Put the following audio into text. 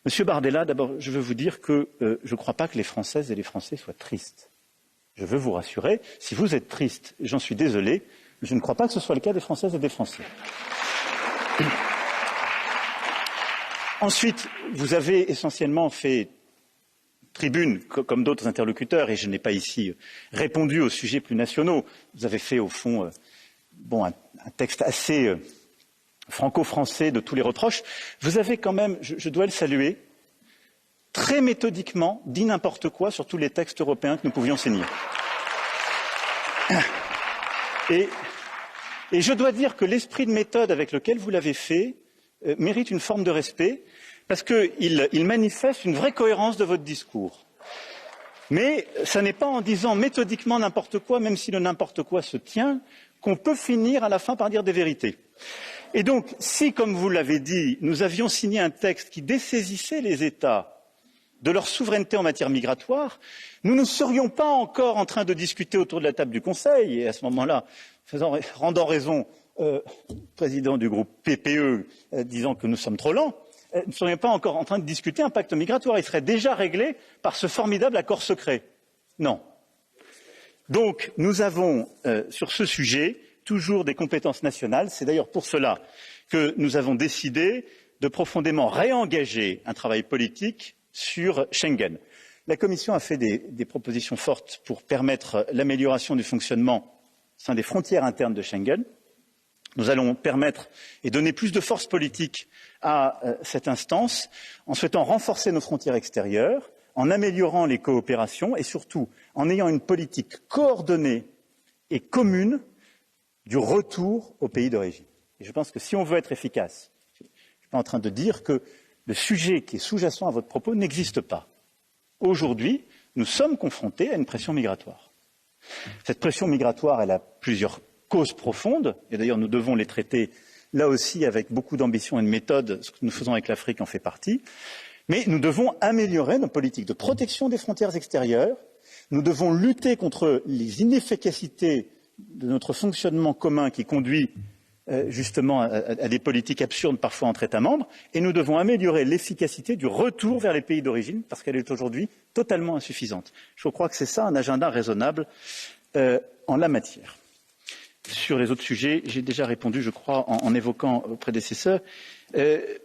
Monsieur Bardella, d'abord, je veux vous dire que je ne crois pas que les Françaises et les Français soient tristes. Je veux vous rassurer, si vous êtes triste, j'en suis désolé, je ne crois pas que ce soit le cas des Françaises et des Français. Ensuite, vous avez essentiellement fait tribune, comme d'autres interlocuteurs, et je n'ai pas ici répondu aux sujets plus nationaux. Vous avez fait, au fond, un texte assez franco-français de tous les reproches. Vous avez quand même, je dois le saluer, très méthodiquement dit n'importe quoi sur tous les textes européens que nous pouvions signer. Et je dois dire que l'esprit de méthode avec lequel vous l'avez fait mérite une forme de respect, parce qu'il manifeste une vraie cohérence de votre discours. Mais ce n'est pas en disant méthodiquement n'importe quoi, même si le n'importe quoi se tient, qu'on peut finir à la fin par dire des vérités. Et donc, si, comme vous l'avez dit, nous avions signé un texte qui dessaisissait les États de leur souveraineté en matière migratoire, nous ne serions pas encore en train de discuter autour de la table du Conseil, et à ce moment-là, rendant raison au président du groupe PPE, disant que nous sommes trop lents, nous ne serions pas encore en train de discuter un pacte migratoire. Il serait déjà réglé par ce formidable accord secret. Non. Donc, nous avons, sur ce sujet, toujours des compétences nationales. C'est d'ailleurs pour cela que nous avons décidé de profondément réengager un travail politique sur Schengen. La Commission a fait des propositions fortes pour permettre l'amélioration du fonctionnement au sein des frontières internes de Schengen. Nous allons permettre et donner plus de force politique à cette instance en souhaitant renforcer nos frontières extérieures, en améliorant les coopérations et surtout en ayant une politique coordonnée et commune du retour au pays d'origine. Et je pense que si on veut être efficace, je ne suis pas en train de dire que le sujet qui est sous-jacent à votre propos n'existe pas. Aujourd'hui, nous sommes confrontés à une pression migratoire. Cette pression migratoire, elle a plusieurs causes profondes, et d'ailleurs nous devons les traiter là aussi avec beaucoup d'ambition et de méthode, ce que nous faisons avec l'Afrique en fait partie, mais nous devons améliorer nos politiques de protection des frontières extérieures, nous devons lutter contre les inefficacités de notre fonctionnement commun qui conduit justement à des politiques absurdes parfois entre États membres, et nous devons améliorer l'efficacité du retour vers les pays d'origine, parce qu'elle est aujourd'hui totalement insuffisante. Je crois que c'est ça un agenda raisonnable en la matière. Sur les autres sujets, j'ai déjà répondu, je crois, en évoquant vos prédécesseurs.